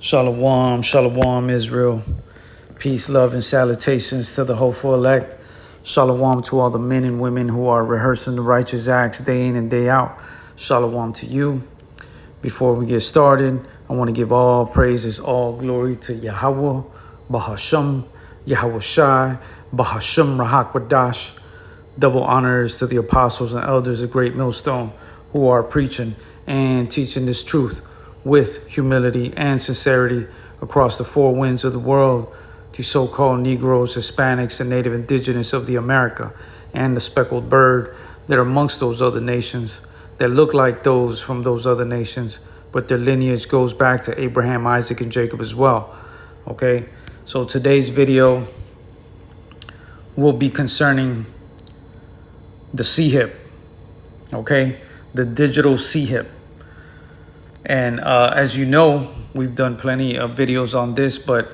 Shalom, shalom, Israel. Peace, love, and salutations to the hopeful elect. Shalom to all the men and women who are rehearsing the righteous acts day in and day out. Shalom to you. Before we get started, I want to give all praises, all glory to Yahweh, Bahasham, Yahweh Shai, Bahasham Rahakwadash. Double honors to the apostles and elders of Great Millstone who are preaching and teaching this truth with humility and sincerity across the four winds of the world to so-called Negroes, Hispanics, and Native Indigenous of the America and the speckled bird that are amongst those other nations that look like those from those other nations, but their lineage goes back to Abraham, Isaac, and Jacob as well. Okay, so today's video will be concerning the CHIP, okay, the digital CHIP. And as you know, we've done plenty of videos on this, but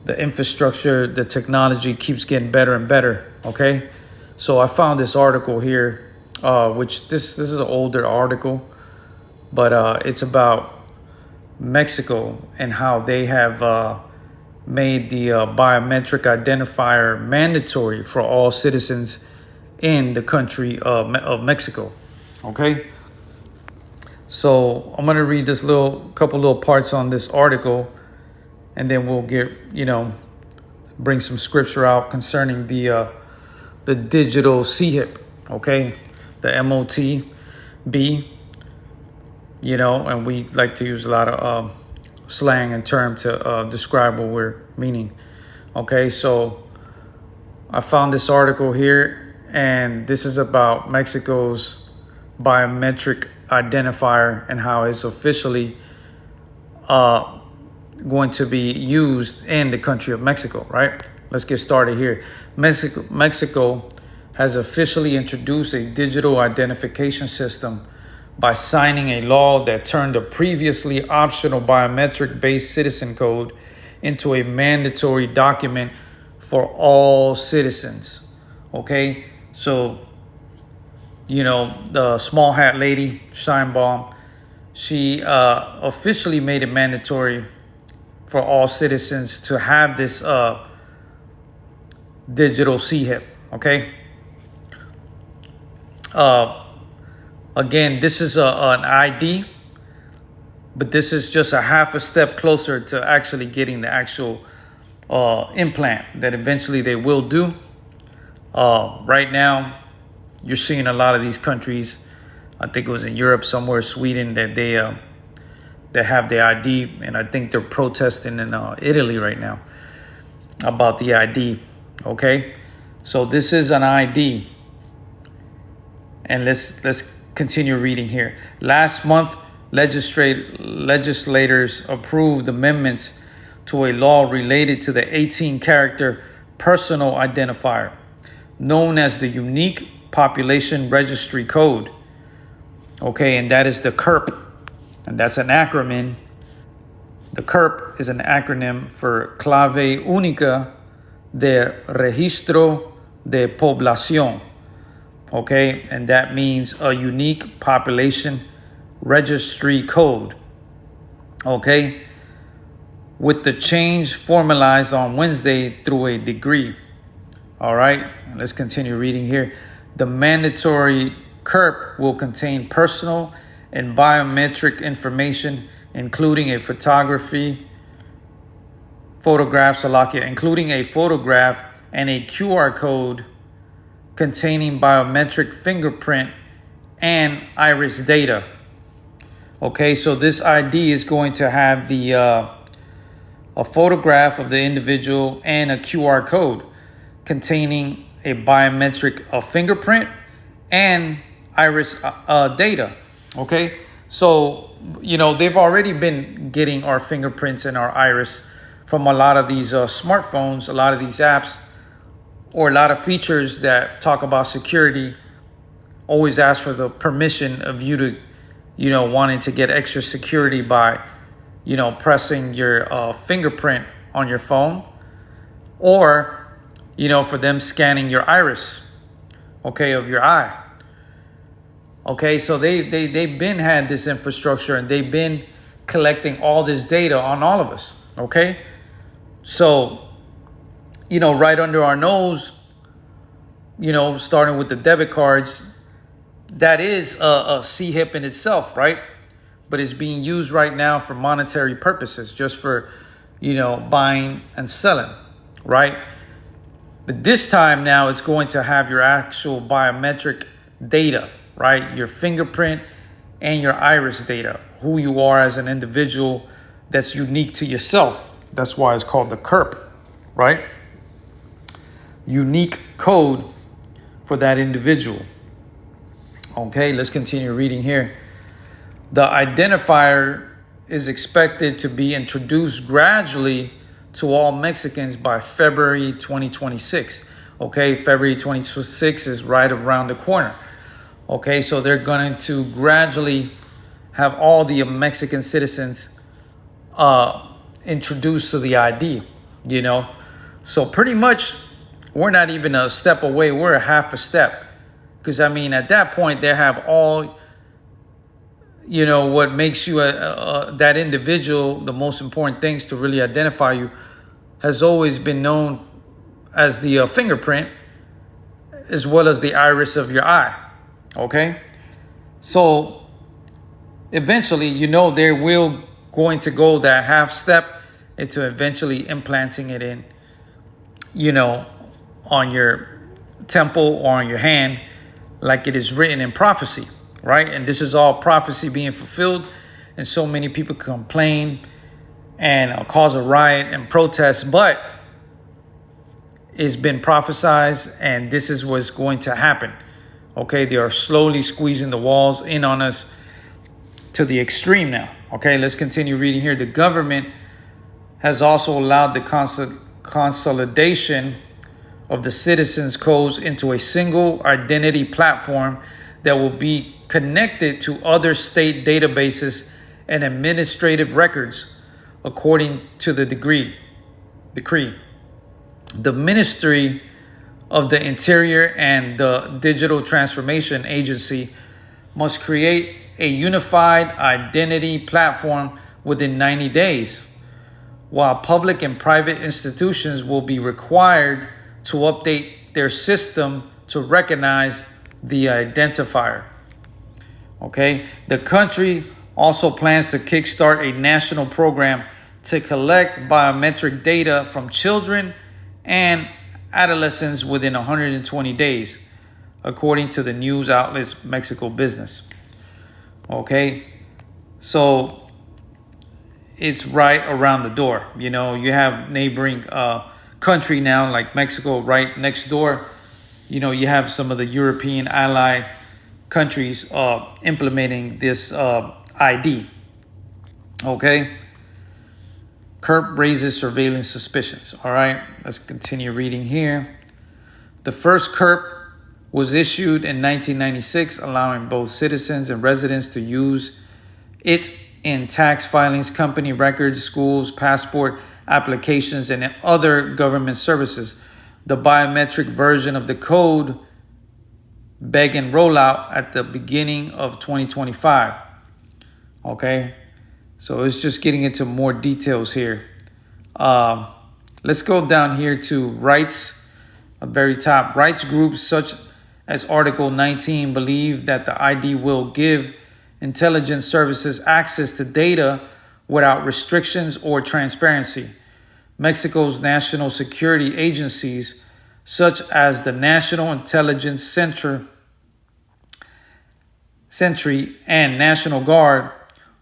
the infrastructure, the technology keeps getting better and better, okay? So I found this article here, which this is an older article, but it's about Mexico and how they have made the biometric identifier mandatory for all citizens in the country of Mexico, okay? So I'm going to read this couple little parts on this article, and then we'll bring some scripture out concerning the digital CHIP, okay? The MOTB, and we like to use a lot of slang and term to describe what we're meaning, okay? So I found this article here, and this is about Mexico's biometric identifier and how it's officially going to be used in the country of Mexico, right? Let's get started here. Mexico has officially introduced a digital identification system by signing a law that turned a previously optional biometric-based citizen code into a mandatory document for all citizens, okay? So the small hat lady, Sheinbaum, she officially made it mandatory for all citizens to have this digital CHIP, okay? Again, this is an ID, but this is just a half a step closer to actually getting the actual implant that eventually they will do. Right now, you're seeing a lot of these countries, I think it was in Europe somewhere, Sweden, that they have the ID, and I think they're protesting in Italy right now about the ID, okay? So this is an ID, and let's continue reading here. Last month, legislators approved amendments to a law related to the 18-character personal identifier, known as the Unique Population Registry Code, okay, and that is the CURP, and that's an acronym. The CURP is an acronym for Clave Única de Registro de Población, okay, and that means a unique population registry code, okay, with the change formalized on Wednesday through a decree. All right, let's continue reading here. The mandatory CURP will contain personal and biometric information, including a photograph and a QR code containing biometric fingerprint and iris data. Okay, so this ID is going to have a photograph of the individual and a QR code containing a biometric fingerprint and iris data, okay? So, they've already been getting our fingerprints and our iris from a lot of these smartphones, a lot of these apps, or a lot of features that talk about security, always ask for the permission of you to, wanting to get extra security by, pressing your fingerprint on your phone, or for them scanning your iris, okay, of your eye. Okay, so they've been had this infrastructure, and they've been collecting all this data on all of us. Okay. So, right under our nose, starting with the debit cards, that is a CHIP in itself, right? But it's being used right now for monetary purposes, just for, buying and selling, right? But this time now it's going to have your actual biometric data, right? Your fingerprint and your iris data, who you are as an individual that's unique to yourself. That's why it's called the CURP, right? Unique code for that individual. Okay, let's continue reading here. The identifier is expected to be introduced gradually to all Mexicans by February 2026. Okay, February 2026 is right around the corner. Okay, so they're going to gradually have all the Mexican citizens introduced to the ID, So pretty much we're not even a step away. We're a half a step. Because, at that point, they have all, what makes you that individual, the most important things to really identify you, has always been known as the fingerprint, as well as the iris of your eye. Okay? So eventually, they will going to go that half step into eventually implanting it in, on your temple or on your hand, like it is written in prophecy, right? And this is all prophecy being fulfilled. And so many people complain and cause a riot and protest, but it's been prophesied, and this is what's going to happen. Okay, they are slowly squeezing the walls in on us to the extreme now. Okay, let's continue reading here. The government has also allowed the consolidation of the citizens' codes into a single identity platform that will be connected to other state databases and administrative records, according to the decree. The Ministry of the Interior and the Digital Transformation Agency must create a unified identity platform within 90 days, while public and private institutions will be required to update their system to recognize the identifier. Okay, the country also plans to kickstart a national program to collect biometric data from children and adolescents within 120 days, according to the news outlets Mexico Business. Okay, so it's right around the door. You have neighboring country now, like Mexico, right next door. You have some of the European ally countries implementing this ID. Okay. CURP raises surveillance suspicions. All right, let's continue reading here. The first CURP was issued in 1996, allowing both citizens and residents to use it in tax filings, company records, schools, passport applications, and other government services. The biometric version of the code began rollout at the beginning of 2025. Okay, so it's just getting into more details here. Let's go down here to rights, at the very top. Rights groups such as Article 19 believe that the ID will give intelligence services access to data without restrictions or transparency. Mexico's national security agencies, such as the National Intelligence Sentry and National Guard,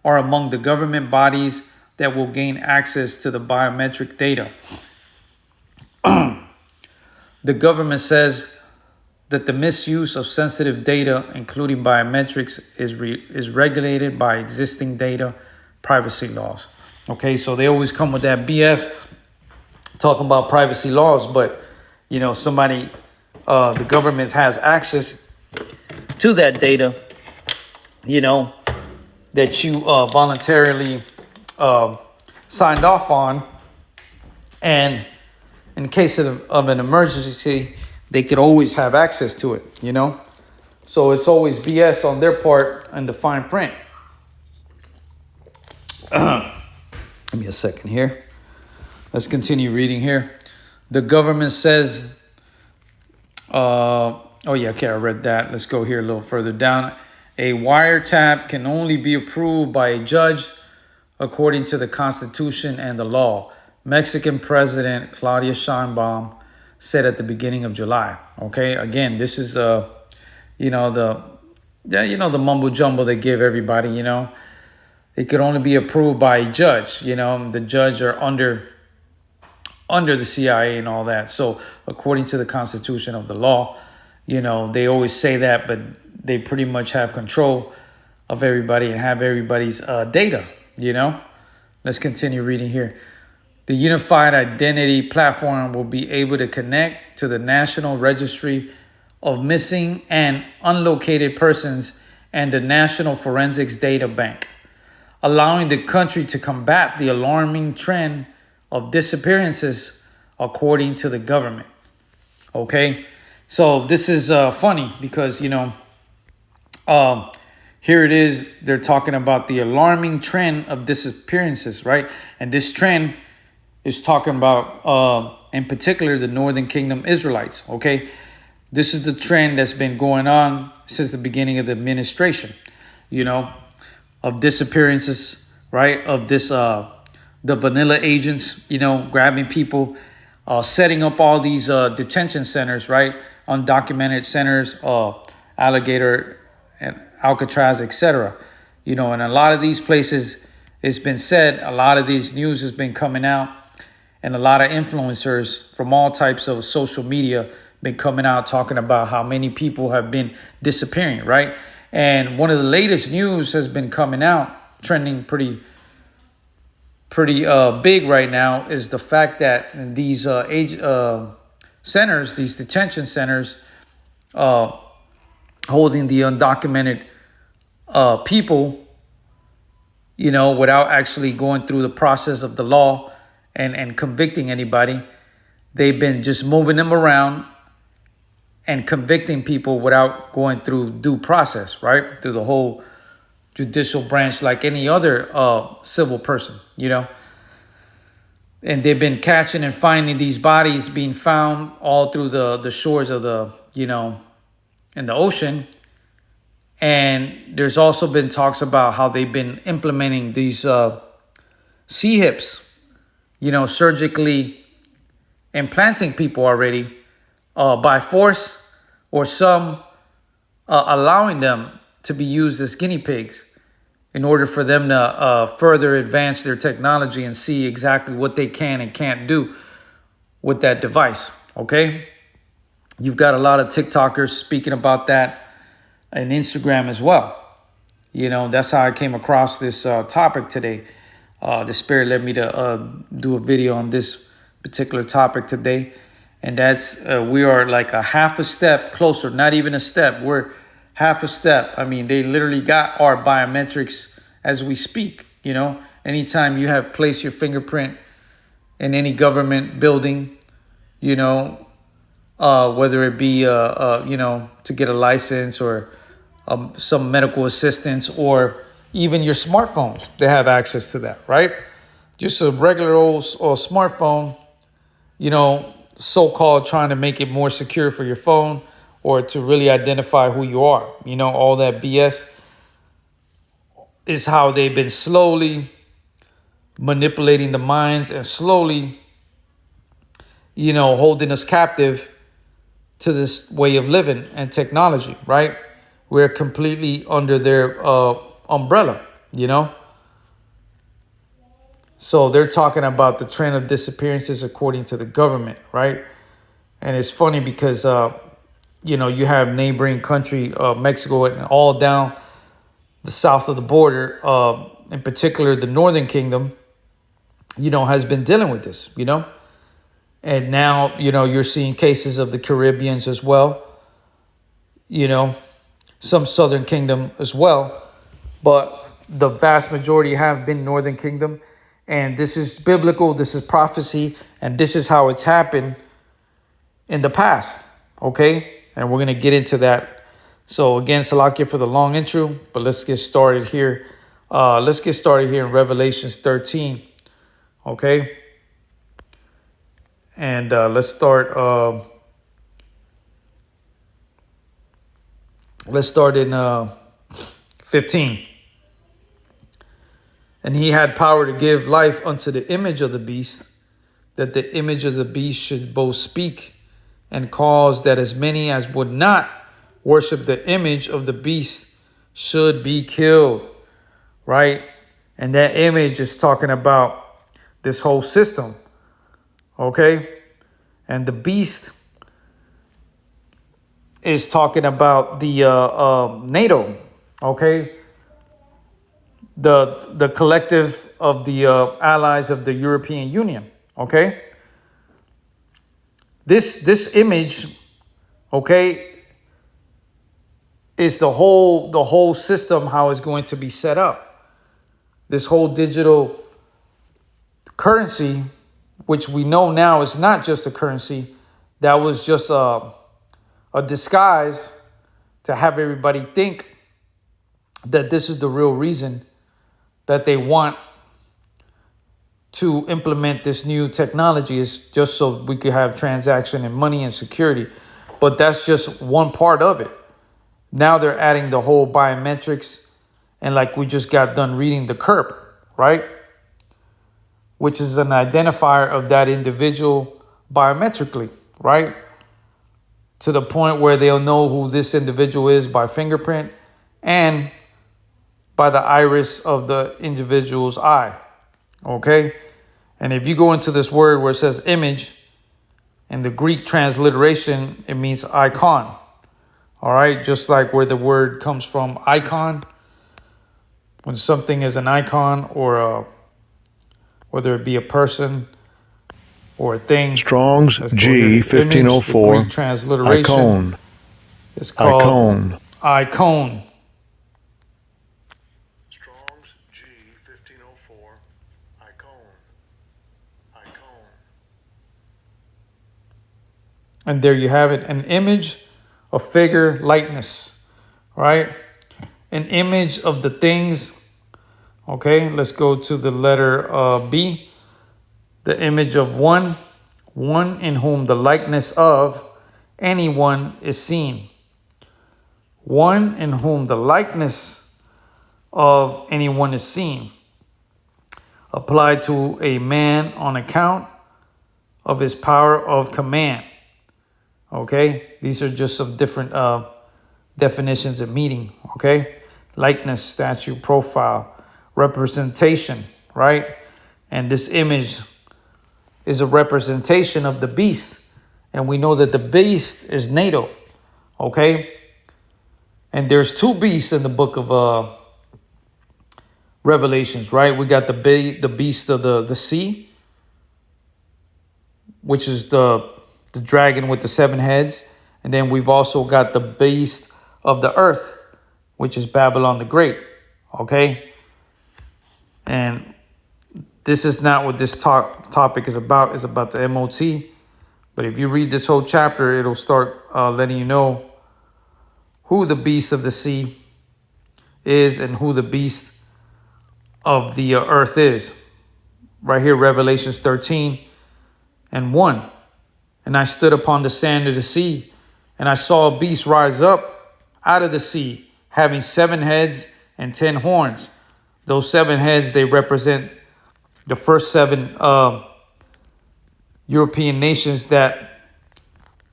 are among the government bodies that will gain access to the biometric data. The government says that the misuse of sensitive data, including biometrics, is regulated by existing data privacy laws. Okay, so they always come with that BS talking about privacy laws, but somebody, the government has access to that data, that you voluntarily signed off on, and in case of an emergency, they could always have access to it, So it's always BS on their part and the fine print. Give me a second here. Let's continue reading here. The government says, oh yeah, okay, I read that. Let's go here a little further down. A wiretap can only be approved by a judge according to the Constitution and the law. Mexican President Claudia Sheinbaum said at the beginning of July. Okay, again, this is the mumbo jumbo they give everybody. It could only be approved by a judge. The judge are under the CIA and all that. So according to the Constitution of the law, they always say that, but they pretty much have control of everybody and have everybody's data. Let's continue reading here. The Unified Identity Platform will be able to connect to the National Registry of Missing and Unlocated Persons and the National Forensics Data Bank, allowing the country to combat the alarming trend of disappearances, according to the government. Okay, so this is funny because, here it is. They're talking about the alarming trend of disappearances, right? And this trend is talking about, in particular, the Northern Kingdom Israelites. Okay, this is the trend that's been going on since the beginning of the administration, of disappearances, right? Of this, the vanilla agents, grabbing people, setting up all these detention centers, right? Undocumented centers, Alligator and Alcatraz, etc. And a lot of these places, it's been said, a lot of these news has been coming out, and a lot of influencers from all types of social media been coming out talking about how many people have been disappearing, right? And one of the latest news has been coming out, trending pretty big right now, is the fact that these centers, these detention centers, holding the undocumented people, without actually going through the process of the law and convicting anybody. They've been just moving them around and convicting people without going through due process, right? Through the whole judicial branch like any other civil person, And they've been catching and finding these bodies being found all through the shores of the, in the ocean. And there's also been talks about how they've been implementing these C-hips, surgically implanting people already by force, or some allowing them to be used as guinea pigs in order for them to further advance their technology and see exactly what they can and can't do with that device. Okay, you've got a lot of TikTokers speaking about that, and Instagram as well. That's how I came across this topic today. The Spirit led me to do a video on this particular topic today. And that's, we are like a half a step closer, not even a step. We're half a step. I mean, they literally got our biometrics as we speak. Anytime you have placed your fingerprint in any government building, whether it be, to get a license or some medical assistance, or even your smartphones, they have access to that, right? Just a regular old smartphone, so-called trying to make it more secure for your phone or to really identify who you are. All that BS is how they've been slowly manipulating the minds and slowly, holding us captive to this way of living and technology, right? We're completely under their umbrella, So they're talking about the trend of disappearances according to the government, right? And it's funny because, you have neighboring country, Mexico, and all down the south of the border, in particular, the Northern Kingdom, has been dealing with this, And now, you're seeing cases of the Caribbeans as well, some Southern Kingdom as well. But the vast majority have been Northern Kingdom. And this is biblical, this is prophecy, and this is how it's happened in the past, okay? And we're going to get into that. So again, Salakia for the long intro, but let's get started here Let's get started here in Revelations 13. Okay. And let's start in 15. And he had power to give life unto the image of the beast, that the image of the beast should both speak and cause that as many as would not worship the image of the beast should be killed. Right? And that image is talking about this whole system. Okay? And the beast is talking about the NATO. Okay? The collective of the allies of the European Union. Okay? This image, okay, is the whole system, how it's going to be set up. This whole digital currency, which we know now is not just a currency, that was just a disguise to have everybody think that this is the real reason that they want to implement this new technology, is just so we could have transaction and money and security. But that's just one part of it. Now they're adding the whole biometrics, and like we just got done reading the CURP, right? Which is an identifier of that individual biometrically, right? To the point where they'll know who this individual is by fingerprint and by the iris of the individual's eye, okay? And if you go into this word where it says image, in the Greek transliteration, it means icon, all right? Just like where the word comes from, icon, when something is an icon, or whether it be a person or a thing. Strong's G 1504. Transliteration. Icon. It's called icon. Strong's G 1504. Icon. And there you have it. An image, a figure, likeness, right? An image of the things. Okay, let's go to the letter B. The image of one in whom the likeness of anyone is seen. One in whom the likeness of anyone is seen. Applied to a man on account of his power of command. Okay, these are just some different definitions of meaning. Okay, likeness, statue, profile, representation, right? And this image is a representation of the beast. And we know that the beast is NATO, okay? And there's two beasts in the book of Revelations, right? We got the beast of the sea, which is the dragon with the 7 heads. And then we've also got the beast of the earth, which is Babylon the Great, okay? And this is not what this topic is about. It's about the MOT. But if you read this whole chapter, it'll start letting you know who the beast of the sea is and who the beast of the earth is. Right here, Revelations 13:1. And I stood upon the sand of the sea, and I saw a beast rise up out of the sea, having 7 heads and 10 horns. Those 7 heads, they represent the first 7 European nations that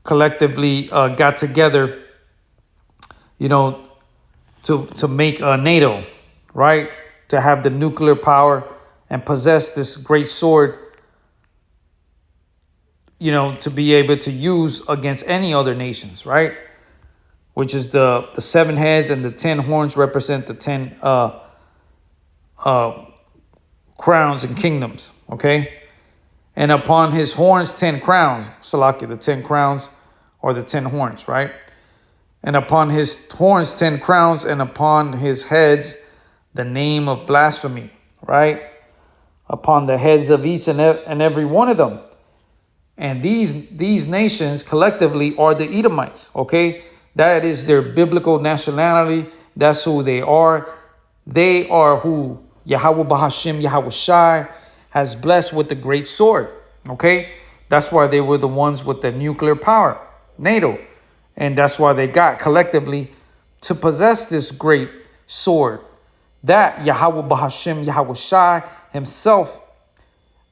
collectively got together, you know, to make NATO, right? To have the nuclear power and possess this great sword, you know, to be able to use against any other nations, right? Which is the 7 heads, and the 10 horns represent the 10 crowns and kingdoms, okay? And upon his horns, 10 crowns. Salaki, the 10 crowns or the 10 horns, right? And upon his horns, 10 crowns, and upon his heads, the name of blasphemy, right? Upon the heads of each and every one of them. And these nations collectively are the Edomites, okay? That is their biblical nationality. That's who they are. They are who Yahweh Bahashim, Yahweh Shai has blessed with the great sword. Okay? That's why they were the ones with the nuclear power, NATO. And that's why they got collectively to possess this great sword that Yahweh Bahashim, Yahweh Shai himself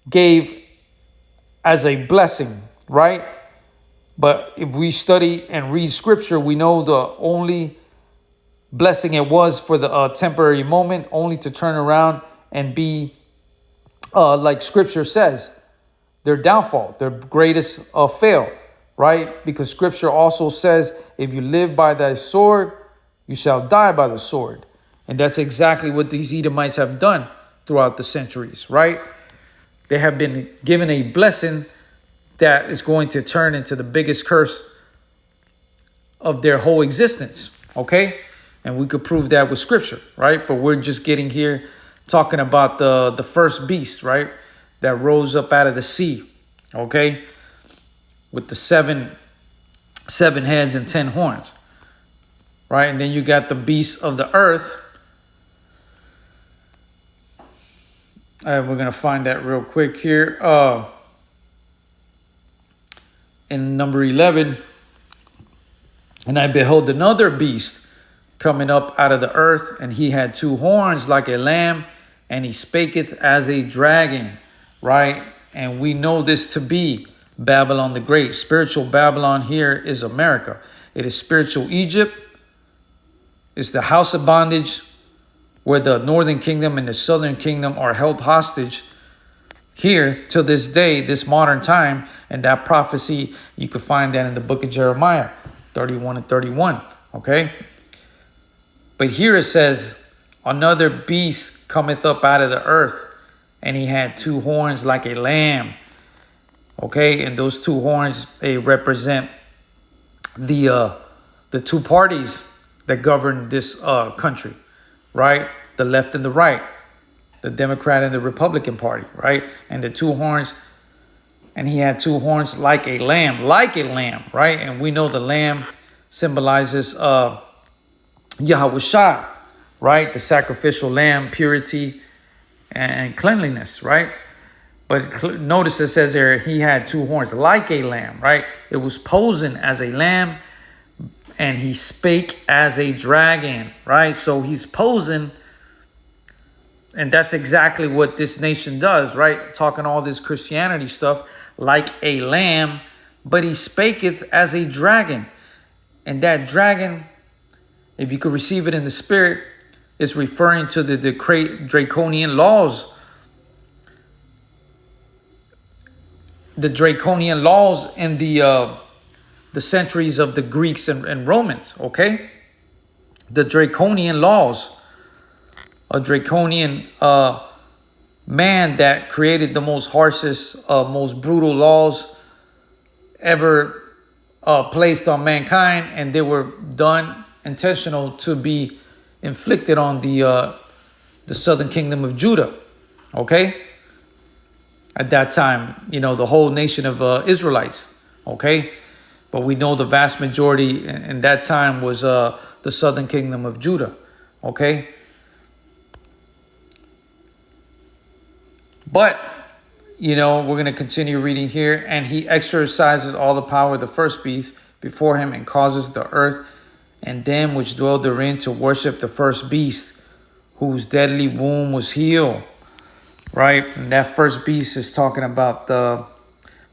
gave as a blessing, right? But if we study and read scripture, we know the only blessing it was for the temporary moment, only to turn around and be, like scripture says, their downfall, their greatest fail, right? Because scripture also says, if you live by thy sword, you shall die by the sword. And that's exactly what these Edomites have done throughout the centuries, right? They have been given a blessing that is going to turn into the biggest curse of their whole existence, okay? And we could prove that with scripture, right? But we're just getting here talking about the first beast, right? That rose up out of the sea, okay? With the seven heads and 10 horns, right? And then you got the beast of the earth. We're going to find that real quick here. In number 11, and I beheld another beast coming up out of the earth, and he had 2 horns like a lamb, and he spaketh as a dragon, right? And we know this to be Babylon the Great. Spiritual Babylon here is America. It is spiritual Egypt. It's the house of bondage where the northern kingdom and the southern kingdom are held hostage here to this day, this modern time. And that prophecy, you can find that in the book of Jeremiah 31 and 31. Okay. But here it says, another beast cometh up out of the earth, and he had 2 horns like a lamb. Okay. And those 2 horns, they represent the 2 parties that govern this country, right? The left and the right, the Democrat and the Republican Party, right? And the 2 horns, and he had 2 horns like a lamb, right? And we know the lamb symbolizes Yahweh Shai, right? The sacrificial lamb, purity and cleanliness, right? But notice it says there, he had 2 horns like a lamb, right? It was posing as a lamb, and he spake as a dragon, right? So he's posing, and that's exactly what this nation does, right? Talking all this Christianity stuff like a lamb, but he spaketh as a dragon. And that dragon, if you could receive it in the spirit, is referring to the draconian laws. The draconian laws in the centuries of the Greeks and Romans, okay? The draconian laws. A draconian man that created the most harshest, most brutal laws ever placed on mankind, and they were done intentional to be inflicted on the southern kingdom of Judah, okay? At that time, you know, the whole nation of Israelites, okay? But we know the vast majority in that time was the southern kingdom of Judah, okay? But, you know, we're going to continue reading here. And he exercises all the power of the first beast before him, and causes the earth and them which dwell therein to worship the first beast, whose deadly womb was healed. Right? And that first beast is talking about the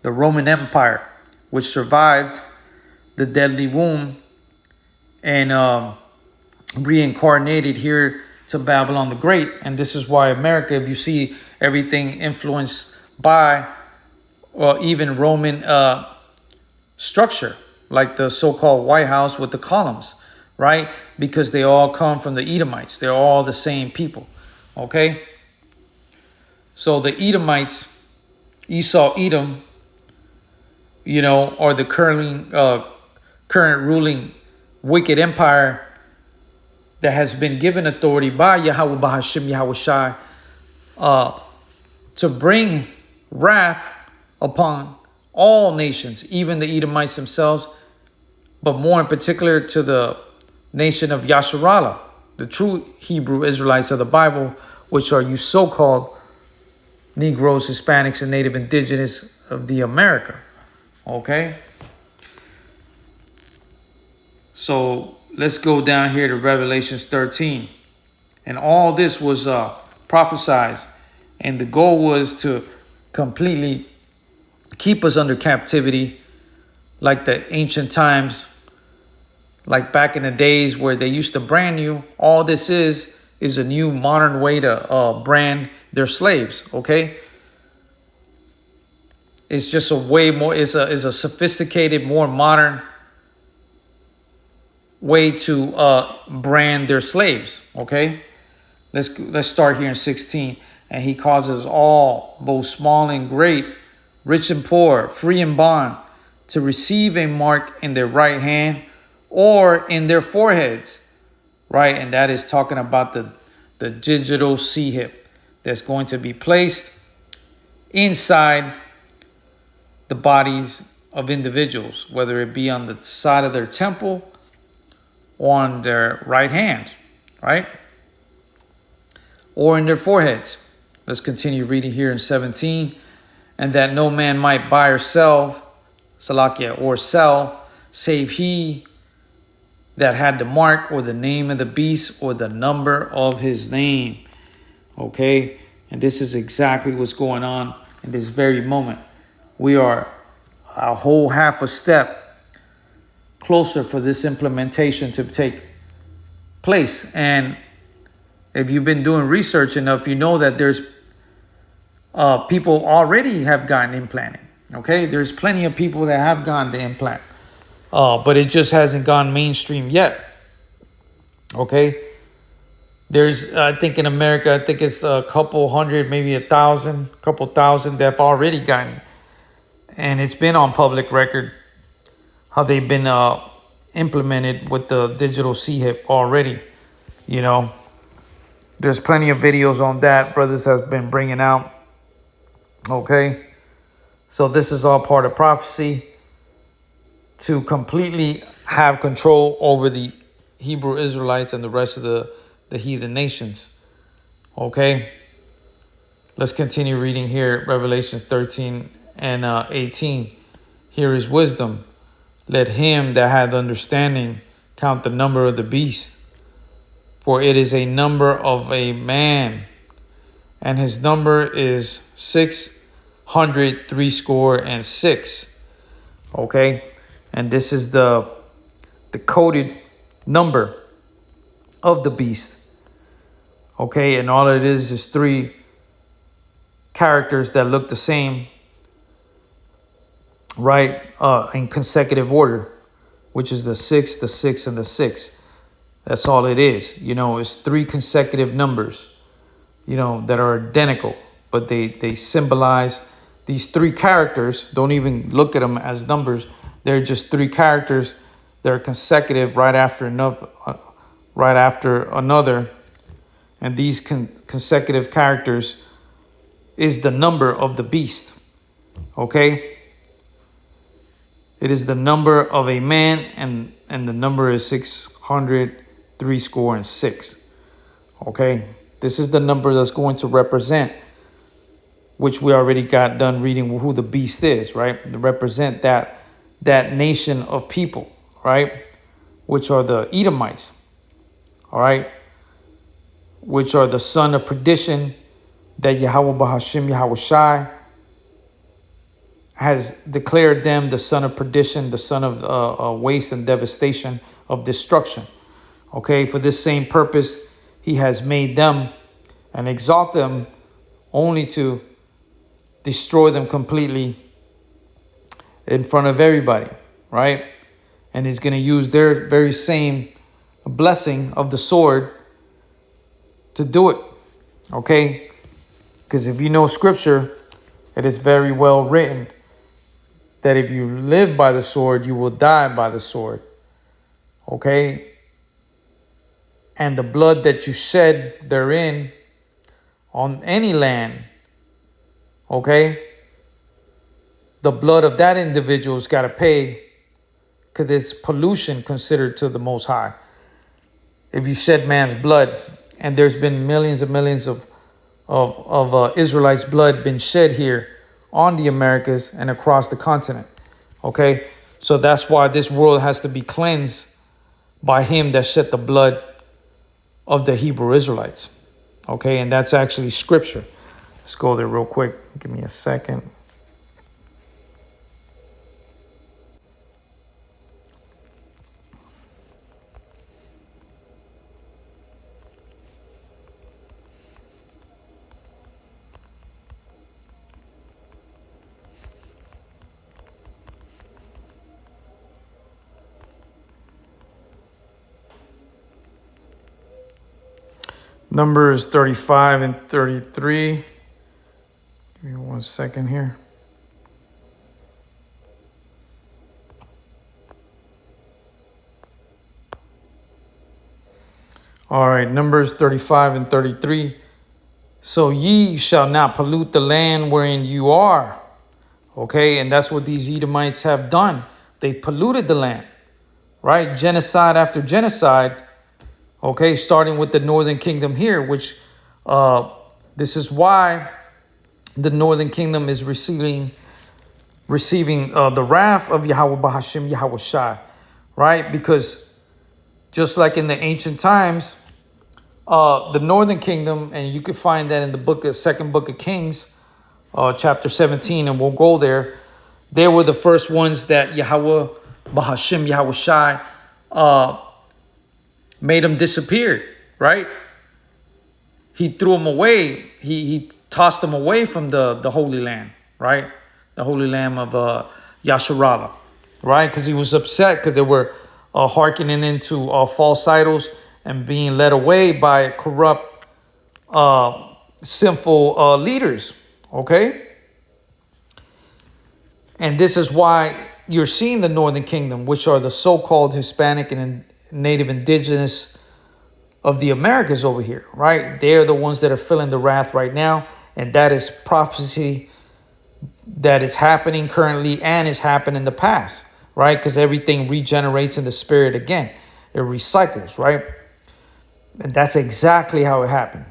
Roman Empire, which survived the deadly womb and reincarnated here to Babylon the Great. And this is why America, if you see everything influenced by even Roman structure, like the so-called White House with the columns, right? Because they all come from the Edomites. They're all the same people, okay? So the Edomites, Esau, Edom, you know, are the current ruling wicked empire that has been given authority by Yahweh Bahashim, Yahweh Shai, to bring wrath upon all nations, even the Edomites themselves, but more in particular to the nation of Yasharallah, the true Hebrew Israelites of the Bible, which are you so-called Negroes, Hispanics, and Native Indigenous of the America. Okay? So let's go down here to Revelations 13. And all this was prophesied. And the goal was to completely keep us under captivity, like the ancient times, like back in the days where they used to brand you. All this is a new modern way to brand their slaves, okay? It's just a way more, it's a sophisticated, more modern way to brand their slaves, okay? Let's start here in 16. And he causes all, both small and great, rich and poor, free and bond, to receive a mark in their right hand or in their foreheads, right? And that is talking about the digital C-hip that's going to be placed inside the bodies of individuals, whether it be on the side of their temple or on their right hand, right? Or in their foreheads. Let's continue reading here in 17. And that no man might buy or sell, Salakia, or sell, save he that had the mark or the name of the beast or the number of his name. Okay? And this is exactly what's going on in this very moment. We are a whole half a step closer for this implementation to take place. And if you've been doing research enough, you know that there's people already have gotten implanted. Okay, there's plenty of people that have gotten the implant, but it just hasn't gone mainstream yet. Okay, there's I think in America, I think it's a couple hundred, maybe 1,000, couple thousand that have already gotten, and it's been on public record how they've been implemented with the digital C-hip already. You know. There's plenty of videos on that brothers have been bringing out. Okay. So this is all part of prophecy to completely have control over the Hebrew Israelites and the rest of the heathen nations. Okay. Let's continue reading here. Revelations 13 and 18. Here is wisdom. Let him that hath understanding count the number of the beast. For it is a number of a man, and his number is 666. Okay, and this is the coded number of the beast. Okay, and all it is 3 characters that look the same, right? In consecutive order, which is the 6, the 6, and the 6. That's all it is. You know, it's 3 consecutive numbers, you know, that are identical, but they symbolize these 3 characters. Don't even look at them as numbers. They're just 3 characters that are consecutive right after another. And these consecutive characters is the number of the beast. Okay? It is the number of a man, and the number is 666. Okay, this is the number that's going to represent, which we already got done reading who the beast is, right? To represent that nation of people, right? Which are the Edomites, all right? Which are the son of perdition, that Yahweh Bahashim Yahweh Shai has declared them the son of perdition, the son of waste and devastation, of destruction. Okay, for this same purpose, he has made them and exalt them only to destroy them completely in front of everybody, right? And he's going to use their very same blessing of the sword to do it, okay? Because if you know scripture, it is very well written that if you live by the sword, you will die by the sword, okay? And the blood that you shed therein on any land, okay? The blood of that individual's got to pay, because it's pollution considered to the Most High. if you shed man's blood, and there's been millions and millions of Israelites' blood been shed here on the Americas and across the continent. Okay, so that's why this world has to be cleansed by him that shed the blood of the Hebrew Israelites. Okay, and that's actually scripture. Let's go there real quick. Give me a second. Numbers 35 and 33. Give me 1 second here. All right, Numbers 35 and 33. So ye shall not pollute the land wherein you are. Okay, and that's what these Edomites have done. They've polluted the land, right? Genocide after genocide. Okay, starting with the northern kingdom here, which this is why the northern kingdom is receiving the wrath of Yahweh Bahashim Yahweh Shai, right? Because just like in the ancient times, the northern kingdom, and you can find that in the second book of Kings, chapter 17, and we'll go there. They were the first ones that Yahweh Bahashim Yahweh Shai made them disappear, right? He threw them away. He tossed them away from the Holy Land, right? The Holy Land of Yasharallah, right? Because he was upset because they were hearkening into false idols and being led away by corrupt, sinful leaders, okay? And this is why you're seeing the Northern Kingdom, which are the so-called Hispanic and Native Indigenous of the Americas over here, right? They're the ones that are feeling the wrath right now. And that is prophecy that is happening currently and has happened in the past, right? Because everything regenerates in the spirit again. It recycles, right? And that's exactly how it happened,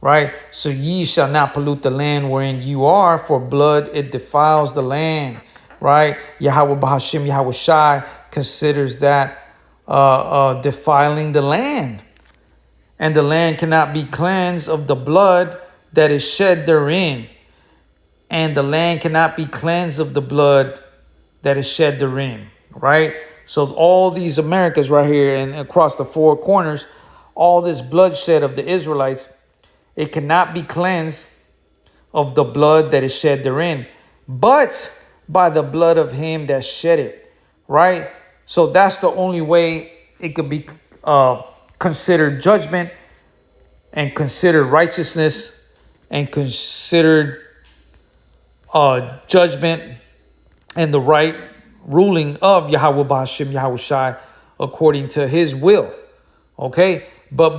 right? So ye shall not pollute the land wherein you are, for blood it defiles the land, right? Yahweh Bahashim Yahweh Shai considers that defiling the land. And the land cannot be cleansed of the blood that is shed therein. And the land cannot be cleansed of the blood that is shed therein, right? So all these Americas right here and across the four corners, all this bloodshed of the Israelites, it cannot be cleansed of the blood that is shed therein, but by the blood of him that shed it, right? So that's the only way it could be considered judgment and considered righteousness and considered judgment and the right ruling of Yahweh Bahashim Yahweh Shai according to his will, okay? But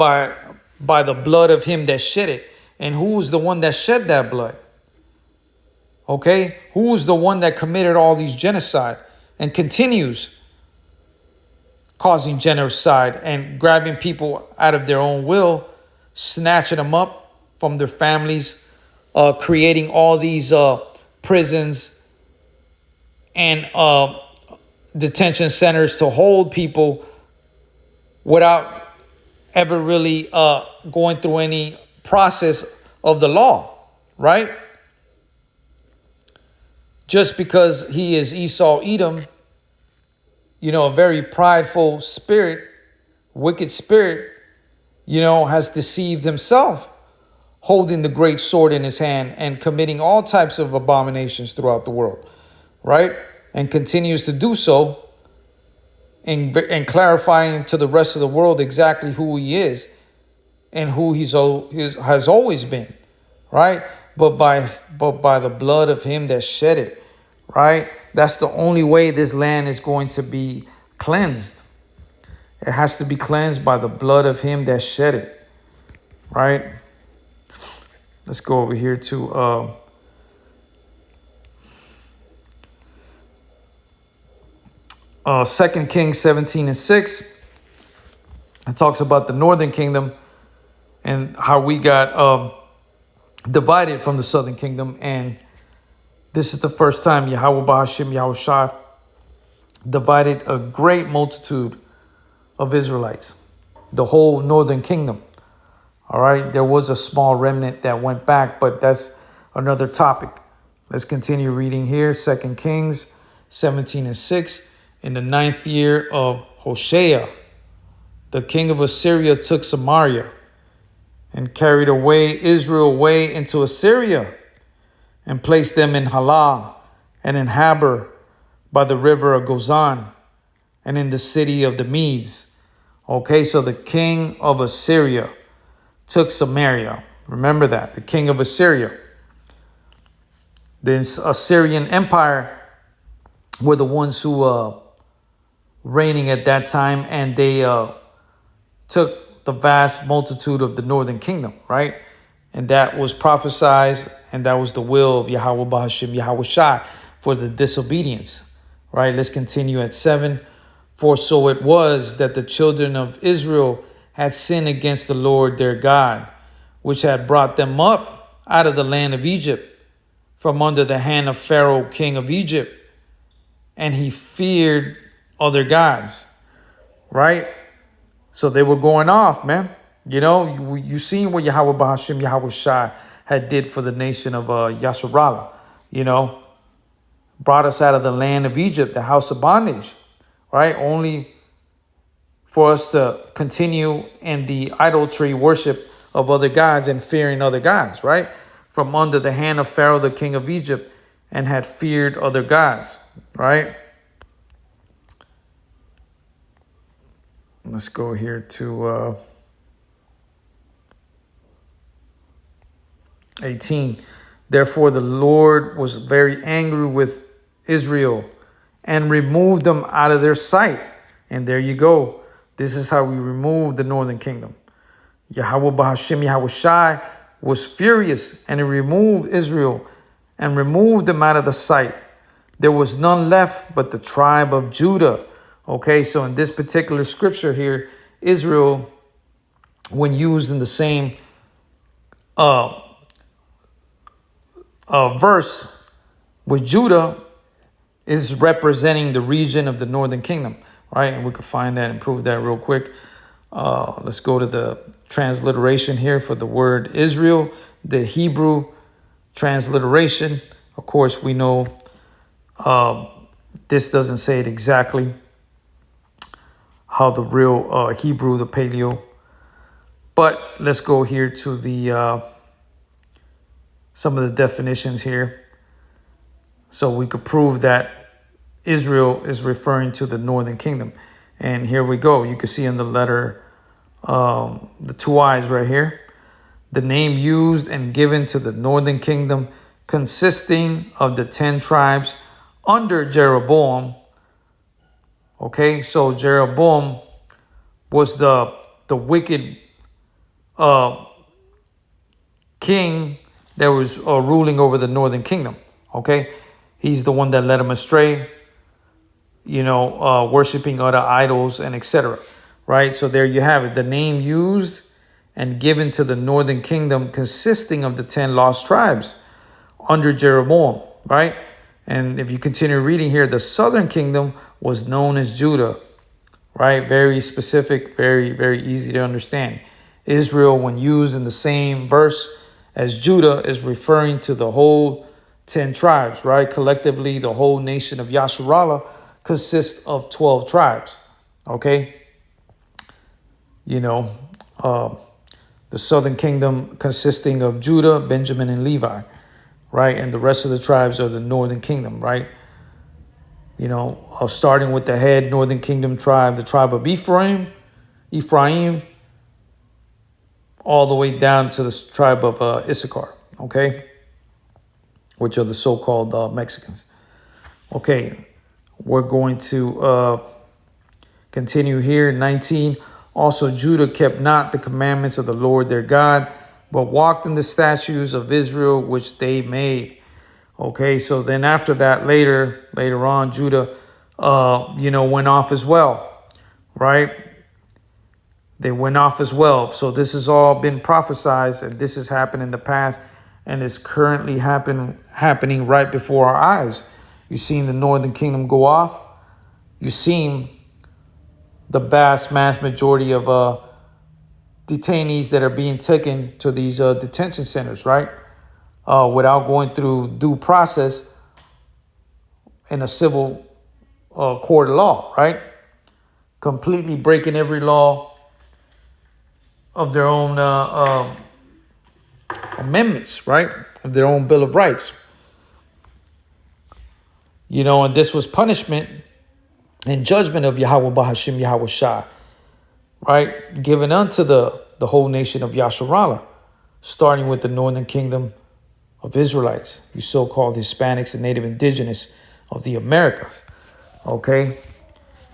by the blood of him that shed it. And who was the one that shed that blood? Okay? Who was the one that committed all these genocide and continues causing genocide and grabbing people out of their own will, snatching them up from their families, creating all these prisons and detention centers to hold people without ever really going through any process of the law, right? Just because he is Esau Edom, you know, a very prideful spirit, wicked spirit, you know, has deceived himself, holding the great sword in his hand and committing all types of abominations throughout the world, right? And continues to do so and clarifying to the rest of the world exactly who he is and who he has always been, right? But by the blood of him that shed it, right? That's the only way this land is going to be cleansed. It has to be cleansed by the blood of him that shed it, right? Let's go over here to 2 Kings 17 and 6. It talks about the northern kingdom and how we got divided from the southern kingdom. And this is the first time Yahweh Bahashim Yahushua divided a great multitude of Israelites, the whole northern kingdom. All right, there was a small remnant that went back, but that's another topic. Let's continue reading here. 2 Kings 17:6. In the 9th year of Hoshea, the king of Assyria took Samaria and carried away Israel away into Assyria and placed them in Halah and in Habor by the river of Gozan and in the city of the Medes. Okay, so the king of Assyria took Samaria. Remember that, the king of Assyria. The Assyrian Empire were the ones who reigning at that time, and they took the vast multitude of the northern kingdom, right? And that was prophesied, and that was the will of Yahweh Bahashim Yahushua for the disobedience, right? Let's continue at 7. For so it was that the children of Israel had sinned against the Lord their God, which had brought them up out of the land of Egypt from under the hand of Pharaoh, king of Egypt. And he feared other gods, right? So they were going off, man. You know, you seen what Yahweh Bahashim Yahushua had did for the nation of Yasharallah, you know, brought us out of the land of Egypt, the house of bondage, right? Only for us to continue in the idolatry worship of other gods and fearing other gods, right? From under the hand of Pharaoh, the king of Egypt, and had feared other gods, right? Let's go here to 18. Therefore, the Lord was very angry with Israel and removed them out of their sight. And there you go. This is how we removed the northern kingdom. Yahweh Bahashim Yahushai was furious, and he removed Israel and removed them out of the sight. There was none left but the tribe of Judah. Okay, so in this particular scripture here, Israel, when used in the same verse with Judah, is representing the region of the northern kingdom, right? And we could find that and prove that real quick. Let's go to the transliteration here for the word Israel, the Hebrew transliteration. Of course, we know this doesn't say it exactly how the real Hebrew, the Paleo. But let's go here to the some of the definitions here, so we could prove that Israel is referring to the northern kingdom. And here we go. You can see in the letter, the two eyes right here, the name used and given to the northern kingdom, consisting of the 10 tribes under Jeroboam. Okay, so Jeroboam was the wicked king that was ruling over the northern kingdom. Okay, he's the one that led him astray, you know, worshiping other idols and etc. Right, so there you have it. The name used and given to the northern kingdom, consisting of the 10 lost tribes under Jeroboam. Right, and if you continue reading here, the southern kingdom was known as Judah. Right, very specific, very, very easy to understand. Israel, when used in the same verse as Judah, is referring to the whole 10 tribes, right? Collectively, the whole nation of Yasharallah consists of 12 tribes, okay? You know, the southern kingdom consisting of Judah, Benjamin, and Levi, right? And the rest of the tribes are the northern kingdom, right? You know, starting with the head northern kingdom tribe, the tribe of Ephraim, all the way down to the tribe of Issachar, okay? Which are the so-called Mexicans. Okay, we're going to continue here. 19, also Judah kept not the commandments of the Lord their God, but walked in the statutes of Israel, which they made. Okay, so then after that, later on, Judah, went off as well, right? they went off as well. So this has all been prophesied, and this has happened in the past, and is currently happening right before our eyes. You've seen the northern kingdom go off. You've seen the mass majority of detainees that are being taken to these detention centers, right? Without going through due process in a civil court of law, right? Completely breaking every law of their own amendments, right? Of their own Bill of Rights. You know, and this was punishment and judgment of Yahweh Bahashim Yahweh Shah, right? Given unto the whole nation of Yasharallah, starting with the northern kingdom of Israelites, you so-called Hispanics and Native Indigenous of the Americas, okay?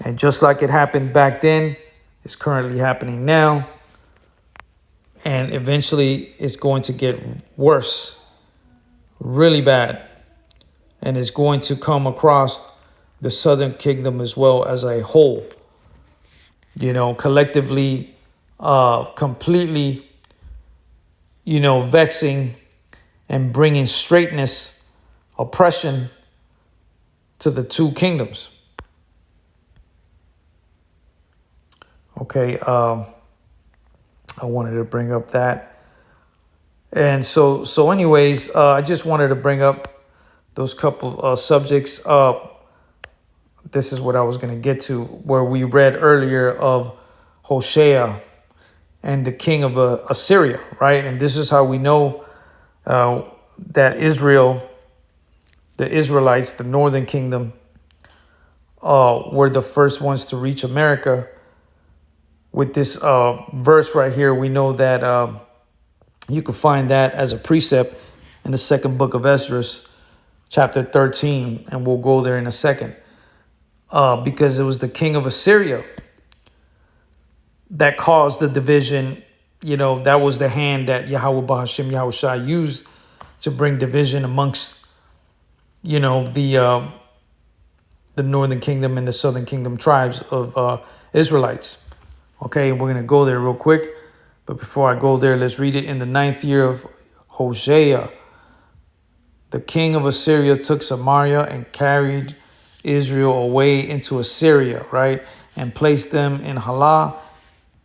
And just like it happened back then, it's currently happening now. And eventually it's going to get worse, really bad. And it's going to come across the southern kingdom as well as a whole. You know, collectively, completely, you know, vexing and bringing straightness, oppression to the two kingdoms. Okay, I wanted to bring up that. And so anyways, I just wanted to bring up those couple subjects. This is what I was going to get to, where we read earlier of Hosea and the king of Assyria, right? And this is how we know that Israel, the Israelites, the northern kingdom, were the first ones to reach America. With this verse right here, we know that you can find that as a precept in the second book of Esdras, chapter 13, and we'll go there in a second. Because it was the king of Assyria that caused the division. You know, that was the hand that Yahweh Bahashim Yahweh Shah used to bring division amongst, you know, the northern kingdom and the southern kingdom tribes of Israelites. Okay, we're going to go there real quick. But before I go there, let's read it. In the 9th year of Hosea, the king of Assyria took Samaria and carried Israel away into Assyria, right? And placed them in Halah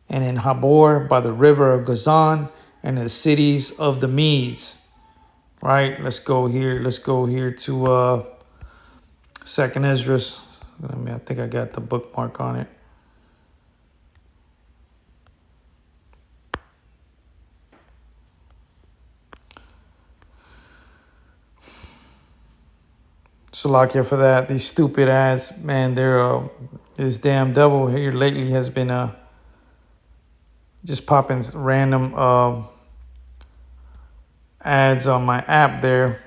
and in Habor by the river of Gazan and in the cities of the Medes, right? Let's go here. Let's go here to Second Esdras. I think I got the bookmark on it. Salakia for that. These stupid ads, man, this damn devil here lately has been just popping random ads on my app there.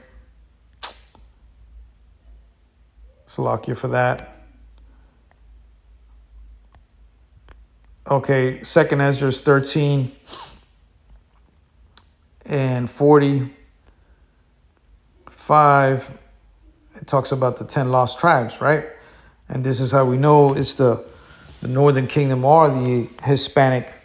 Salakia for that. Okay, 2nd Esdras 13 and 45. It talks about the 10 lost tribes, right? And this is how we know it's the northern kingdom or the Hispanic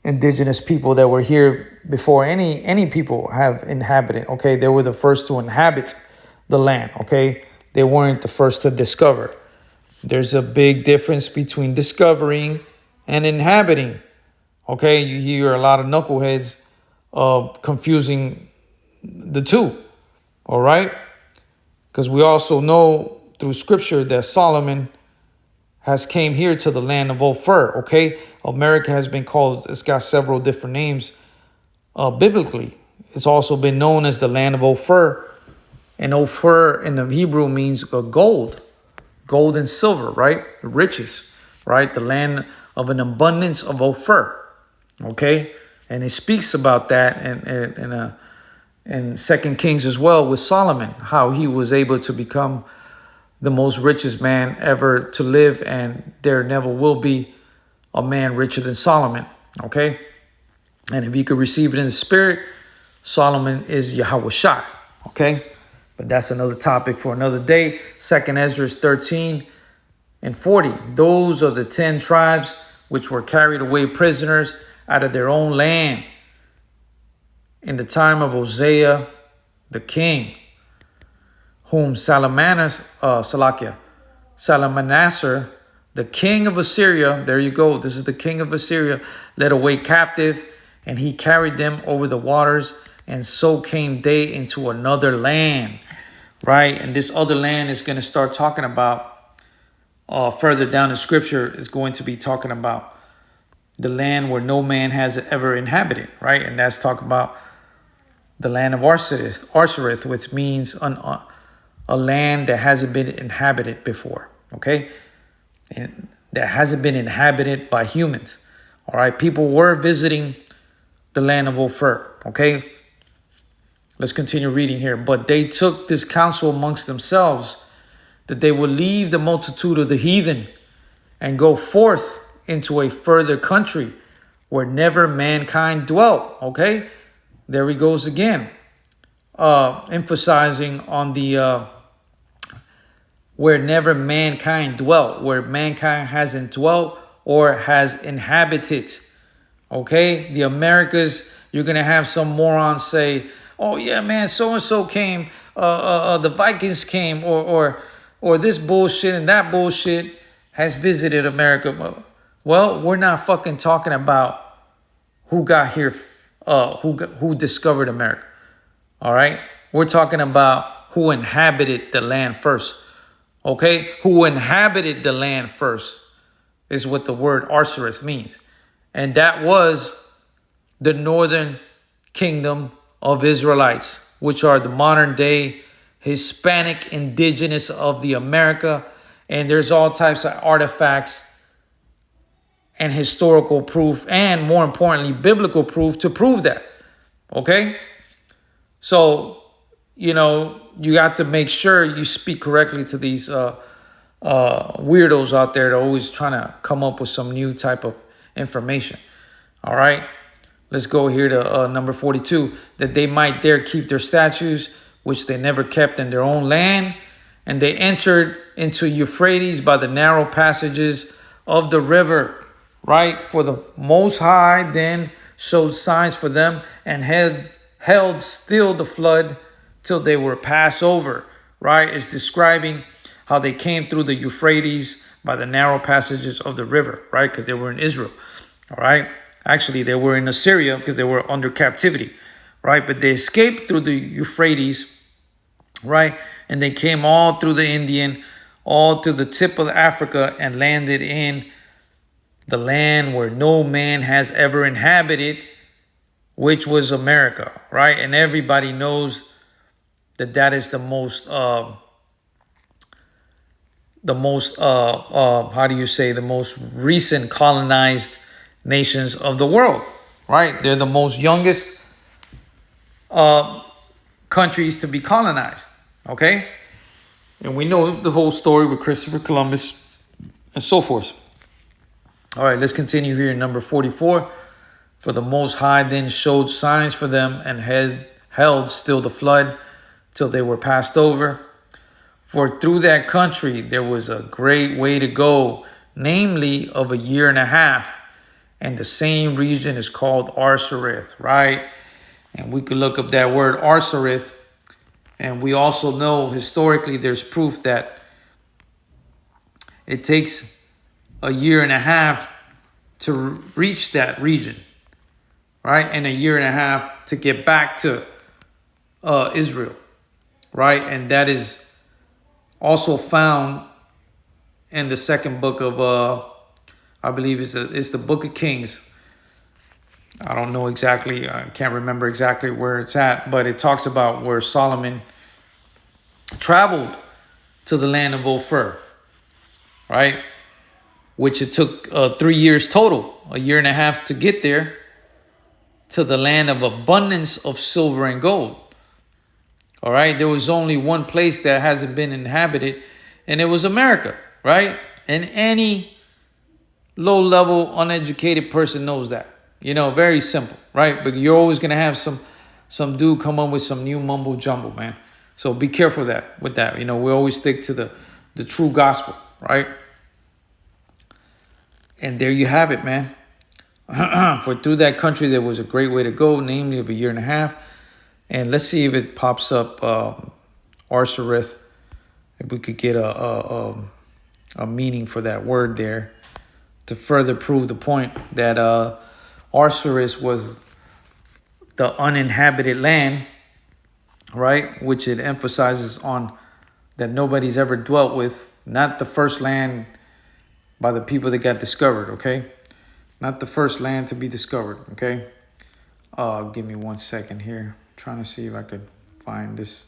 indigenous people that were here before any people have inhabited. Okay, they were the first to inhabit the land. Okay, they weren't the first to discover. There's a big difference between discovering and inhabiting. Okay, you hear a lot of knuckleheads confusing the two. All right. Because we also know through scripture that Solomon has came here to the land of Ophir, okay? America has been called, it's got several different names biblically. It's also been known as the land of Ophir. And Ophir in the Hebrew means gold and silver, right? The riches, right? The land of an abundance of Ophir, okay? And it speaks about that and 2 Kings as well with Solomon, how he was able to become the most richest man ever to live, and there never will be a man richer than Solomon, okay? And if you could receive it in the spirit, Solomon is Yahweh Shai, okay? But that's another topic for another day. 2nd Esdras 13 and 40. Those are the 10 tribes which were carried away prisoners out of their own land in the time of Hosea the king, whom Salmanaser, the king of Assyria, there you go, this is the king of Assyria, led away captive, and he carried them over the waters, and so came they into another land, right? And this other land is going to start talking about, further down in scripture, is going to be talking about the land where no man has ever inhabited, right? And that's talking about the land of Arsareth, which means a land that hasn't been inhabited before, okay? And that hasn't been inhabited by humans, all right? People were visiting the land of Ophir, okay? Let's continue reading here. But they took this counsel amongst themselves that they would leave the multitude of the heathen and go forth into a further country where never mankind dwelt, okay? There he goes again, emphasizing on the where never mankind dwelt, where mankind hasn't dwelt or has inhabited. Okay, the Americas, you're gonna have some morons say, "Oh yeah, man, so and so came, the Vikings came, or this bullshit and that bullshit has visited America." Well, we're not fucking talking about who got here. Who discovered America? All right, we're talking about who inhabited the land first. Okay, who inhabited the land first is what the word Arsareth means, and that was the northern kingdom of Israelites, which are the modern day Hispanic indigenous of the America. And there's all types of artifacts and historical proof, and more importantly, biblical proof to prove that. Okay? So, you got to make sure you speak correctly to these weirdos out there that are always trying to come up with some new type of information. All right? Let's go here to number 42. That they might dare keep their statues, which they never kept in their own land. And they entered into Euphrates by the narrow passages of the river. Right? For the Most High then showed signs for them and held still the flood till they were passed over. Right? It's describing how they came through the Euphrates by the narrow passages of the river. Right? Because they were in Israel. All right? Actually, they were in Assyria because they were under captivity. Right? But they escaped through the Euphrates. Right? And they came all through the Indian, all to the tip of Africa, and landed in the land where no man has ever inhabited, which was America, right? And everybody knows that that is the most how do you say, the most recent colonized nations of the world, right? They're the most youngest countries to be colonized, okay? And we know the whole story with Christopher Columbus and so forth. All right, let's continue here in number 44. For the Most High then showed signs for them and held still the flood till they were passed over. For through that country there was a great way to go, namely of 1.5 years. And the same region is called Arsareth, right? And we could look up that word Arsareth. And we also know historically there's proof that it takes 1.5 years to reach that region, right? And 1.5 years to get back to Israel, right? And that is also found in the second book of, I believe it's the book of Kings. I don't know exactly, I can't remember exactly where it's at, but it talks about where Solomon traveled to the land of Ophir, right? Which it took 3 years total, 1.5 years to get there, to the land of abundance of silver and gold. All right, there was only one place that hasn't been inhabited, and it was America, right? And any low-level, uneducated person knows that. Very simple, right? But you're always going to have some dude come up with some new mumbo jumbo, man. So be careful with that. We always stick to the true gospel, right? And there you have it, man. For through that country, there was a great way to go, namely of a year and a half. And let's see if it pops up Arsareth. If we could get a meaning for that word there to further prove the point that Arsareth was the uninhabited land, right? Which it emphasizes on that nobody's ever dwelt with. Not the first land by the people that got discovered, okay? Not the first land to be discovered, okay? Give me 1 second here. I'm trying to see if I could find this.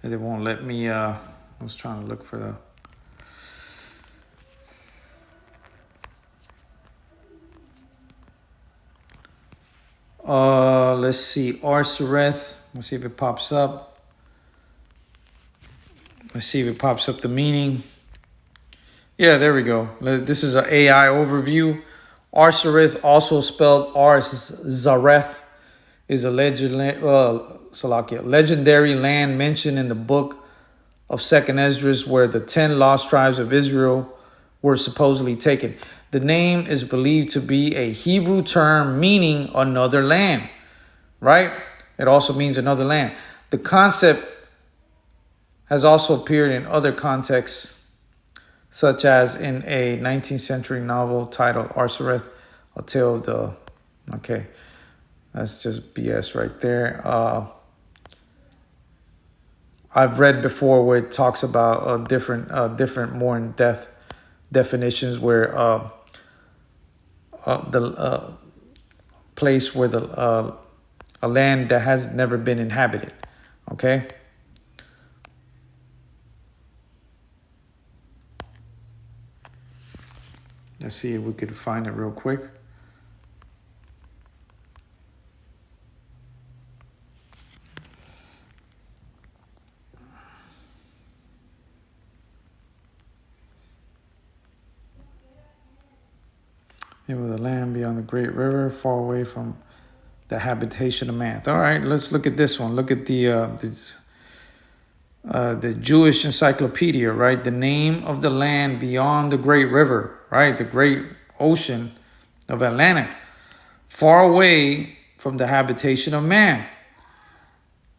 It won't let me, I was trying to look for the... let's see, Arsareth. Let's see if it pops up. Let's see if it pops up the meaning. Yeah, there we go. This is an AI overview. Arsareth, also spelled Ar-Zareth, is a legendary land mentioned in the book of 2nd Esdras, where the 10 lost tribes of Israel were supposedly taken. The name is believed to be a Hebrew term meaning another land, right? It also means another land. The concept has also appeared in other contexts, such as in a 19th century novel titled Arsareth, A Tale of the... Okay, that's just BS right there. I've read before where it talks about different more in-depth definitions where the place where a land that has never been inhabited, okay? Let's see if we could find it real quick. It was a land beyond the great river, far away from the habitation of man. All right, let's look at this one. Look at the Jewish encyclopedia, right? The name of the land beyond the great river, right? The great ocean of Atlantic, far away from the habitation of man,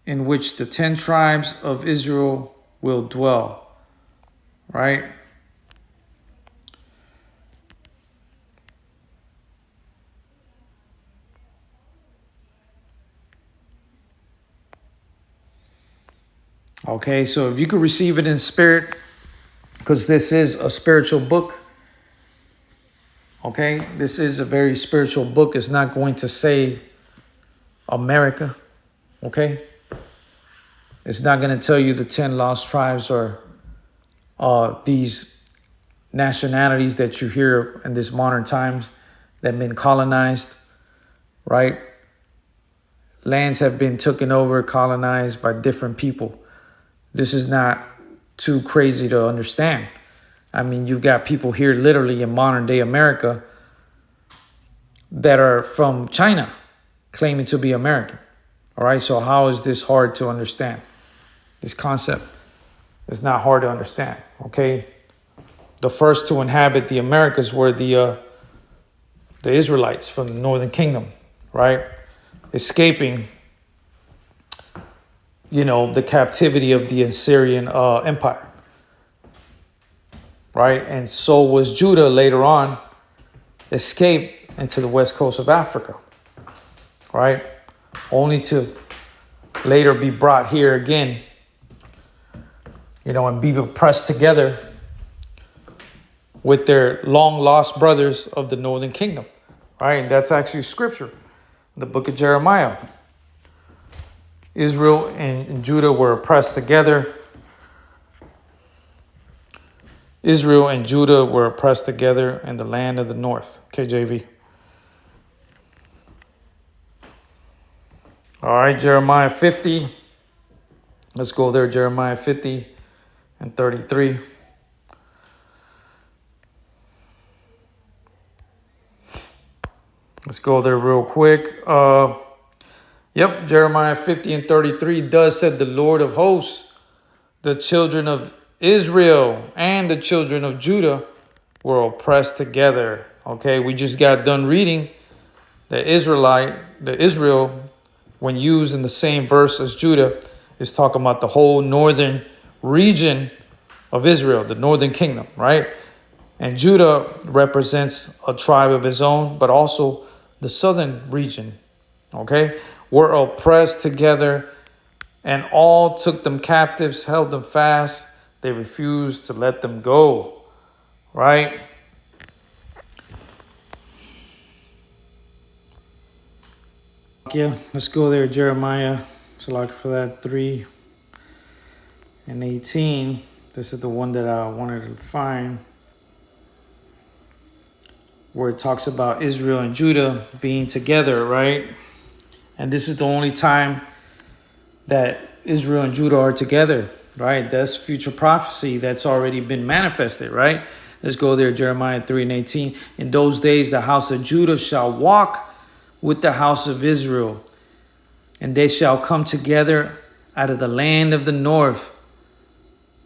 in which the 10 tribes of Israel will dwell, right? Okay, so if you could receive it in spirit, because this is a spiritual book. Okay, this is a very spiritual book. It's not going to say America. Okay, it's not going to tell you the 10 lost tribes or these nationalities that you hear in this modern times that have been colonized, right? Lands have been taken over, colonized by different people. This is not too crazy to understand. I mean, you've got people here literally in modern day America that are from China claiming to be American. All right, so how is this hard to understand? This concept is not hard to understand, okay? The first to inhabit the Americas were the Israelites from the Northern Kingdom, right? Escaping, the captivity of the Assyrian Empire, right? And so was Judah later on, escaped into the west coast of Africa, right? Only to later be brought here again, and be pressed together with their long lost brothers of the Northern Kingdom, right? And that's actually scripture, the book of Jeremiah. Israel and Judah were oppressed together. Israel and Judah were oppressed together in the land of the north. KJV. All right, Jeremiah 50. Let's go there, Jeremiah 50 and 33. Let's go there real quick. Jeremiah 50 and 33. Thus said the Lord of hosts, the children of Israel and the children of Judah were oppressed together. Okay, we just got done reading the Israel, when used in the same verse as Judah, is talking about the whole northern region of Israel, the northern kingdom, right? And Judah represents a tribe of his own, but also the southern region, okay? Were oppressed together, and all took them captives, held them fast. They refused to let them go, right? Yeah, let's go there, Jeremiah. So like for that 3:18. This is the one that I wanted to find, where it talks about Israel and Judah being together, right? And this is the only time that Israel and Judah are together, right? That's future prophecy that's already been manifested, right? Let's go there, Jeremiah 3:18. In those days, the house of Judah shall walk with the house of Israel, and they shall come together out of the land of the north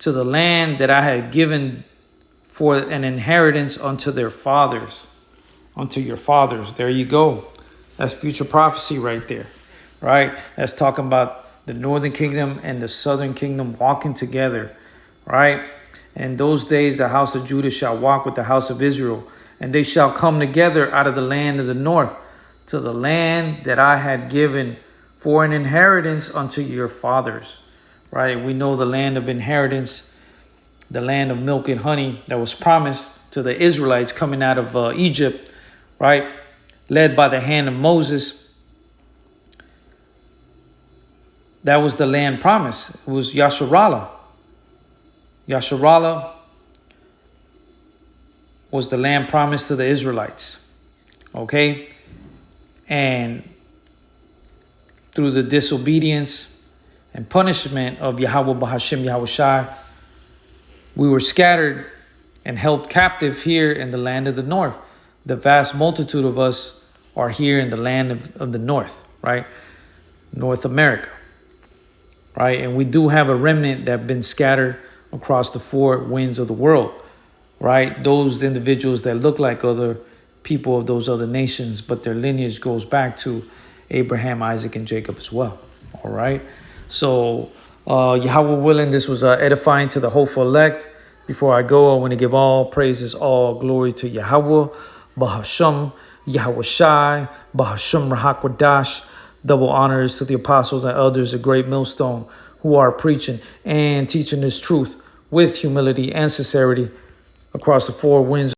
to the land that I had given for an inheritance unto their fathers, unto your fathers. There you go. That's future prophecy right there, right? That's talking about the northern kingdom and the southern kingdom walking together, right? In those days, the house of Judah shall walk with the house of Israel, and they shall come together out of the land of the north to the land that I had given for an inheritance unto your fathers, right? We know the land of inheritance, the land of milk and honey that was promised to the Israelites coming out of Egypt, right? Led by the hand of Moses. That was the land promise. It was Yasharallah. Yasharallah was the land promised to the Israelites. Okay? And through the disobedience and punishment of Yahweh Bahashim Yahushai, we were scattered and held captive here in the land of the north. The vast multitude of us are here in the land of the north, right? North America, right? And we do have a remnant that have been scattered across the four winds of the world, right? Those individuals that look like other people of those other nations, but their lineage goes back to Abraham, Isaac, and Jacob as well, all right? So, Yahweh willing, this was edifying to the hopeful elect. Before I go, I want to give all praises, all glory to Yahweh, Bahasham, Yahweh Shai, Bahasham Rahakwadash. Double honors to the apostles and elders of Great Millstone who are preaching and teaching this truth with humility and sincerity across the four winds